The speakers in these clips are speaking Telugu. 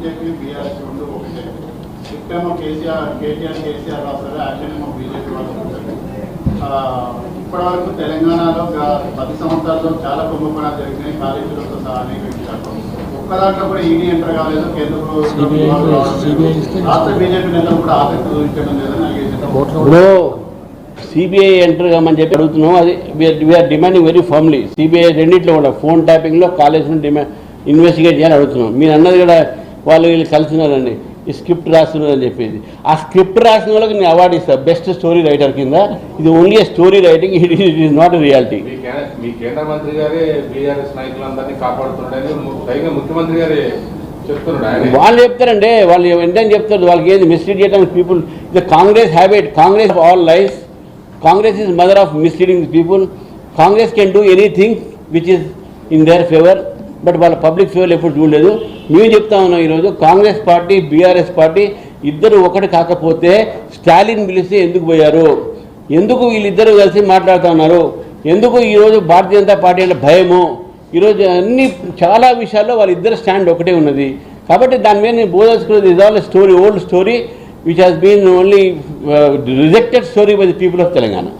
బీజేపీ బీఆర్ఎస్ రెండు ఒకటే. ఇక్కడేమో కేసీఆర్ రాస్తారు, యాక్షన్ ఏమో బీజేపీ వాళ్ళు ఉంటుంది. ఇప్పటివరకు తెలంగాణలో 10 సంవత్సరాల్లో చాలా కుంభకోణాలు జరిగినాయి, కాలేజీలతో సహా అనేక విషయాలు. ఒక్క దాంట్లో కూడా ఈడీ ఎంటర్ కాలేదు, కేంద్ర ప్రభుత్వం రాష్ట్ర బీజేపీ నేతలు కూడా ఆసక్తి చూపించడం లేదని అడిగేది. సిబిఐ ఎంటర్ కామని చెప్పి అడుగుతున్నాం. అది we are demanding very firmly. CBI రెండింటిలో కూడా ఫోన్ ట్యాపింగ్లో కాలేజీని ఇన్వెస్టిగేట్ చేయాలని అడుగుతున్నాం. మీరు అన్నది కూడా వాళ్ళు వీళ్ళు కలిసినారండి, ఈ స్క్రిప్ట్ రాస్తున్నారని చెప్పేది. ఆ స్క్రిప్ట్ రాసిన వాళ్ళకి నేను అవార్డు ఇస్తాను బెస్ట్ స్టోరీ రైటర్ కింద. ఇది only story writing, it is not reality. మీ కేంద్ర మంత్రి గారే బీఆర్ఎస్ నాయకులందరినీ కాపాడుతున్నాడని స్వయంగా ముఖ్యమంత్రి గారే చెప్తున్నాడు. వాళ్ళు చెప్తారండి, వాళ్ళు ఏంటని చెప్తారు. వాళ్ళకి ఏంది మిస్లీడ్ చేయడానికి people. The Congress habit, Congress all life. Congress is mother of misleading people. Congress can do anything which is in their favor, but వాళ్ళ పబ్లిక్ ఫేవర్ ఎప్పుడు చూడలేదు. మేము చెప్తా ఉన్నాం ఈరోజు కాంగ్రెస్ పార్టీ బీఆర్ఎస్ పార్టీ ఇద్దరు ఒకటి కాకపోతే స్టాలిన్ పిలిస్తే ఎందుకు పోయారు, ఎందుకు వీళ్ళిద్దరూ కలిసి మాట్లాడుతూ ఉన్నారు, ఎందుకు ఈరోజు భారతీయ జనతా పార్టీ అంటే భయము, ఈరోజు అన్ని చాలా విషయాల్లో వాళ్ళిద్దరు స్టాండ్ ఒకటే ఉన్నది. కాబట్టి దాని మీద నేను బోధించుకున్నది is all story, old story which has been only rejected story by the people of Telangana.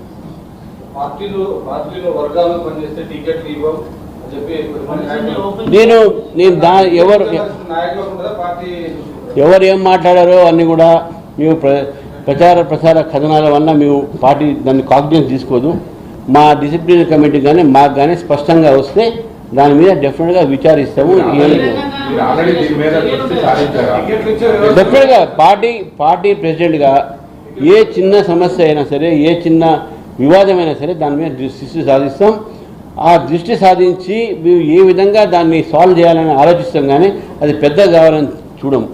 ఎవరు ఏం మాట్లాడారో అన్నీ కూడా మేము ప్రచార కథనాల వల్ల మేము పార్టీ దాన్ని కాగ్నిజెన్స్ తీసుకోదు. మా డిసిప్లిన్ కమిటీ కానీ మాకు కానీ స్పష్టంగా వస్తే దాని మీద డెఫినెట్గా విచారిస్తాము. డెఫినెట్గా పార్టీ ప్రెసిడెంట్గా ఏ చిన్న సమస్య అయినా సరే, ఏ చిన్న వివాదమైనా సరే దాని మీద దృష్టి సాధిస్తాం. ఆ దృష్టి సాధించి మేము ఏ విధంగా దాన్ని సాల్వ్ చేయాలని ఆలోచిస్తాం, కానీ అది పెద్ద కావాలని చూడము.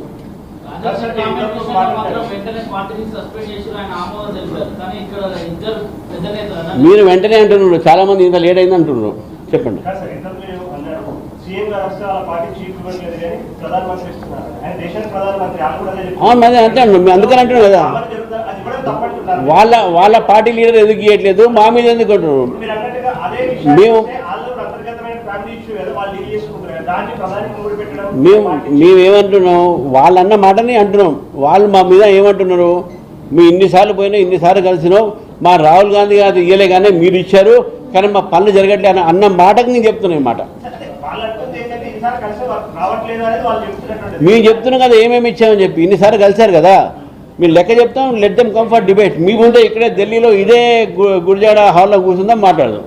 మీరు వెంటనే అంటున్నారు, చాలామంది ఇంత లేట్ అయింది అంటున్నారు. చెప్పండి. అదే అంతే అండి, అందుకని అంటున్నాను కదా. వాళ్ళ పార్టీ లీడర్ ఎందుకు ఇవ్వట్లేదు, మా మీద ఎందుకు అంటున్నారు. మేమేమంటున్నాం, వాళ్ళన్న మాటని అంటున్నాం. వాళ్ళు మా మీద ఏమంటున్నారు, మీ ఇన్నిసార్లు పోయినా ఇన్నిసార్లు కలిసినావు, మా రాహుల్ గాంధీ గారు ఇయ్యలే కానీ మీరు ఇచ్చారు, కానీ మా పనులు జరగట్లే అన్న మాటకు నేను చెప్తున్నాను. ఈ మాట మేము చెప్తున్నాం కదా ఏమేమి ఇచ్చామని చెప్పి. ఇన్నిసార్లు కలిశారు కదా, మీరు లెక్క చెప్తాం. Let them come for debate. మీ ముందే ఇక్కడే ఢిల్లీలో ఇదే గురిజాడ హాల్లో కూర్చుందాం, మాట్లాడదాం.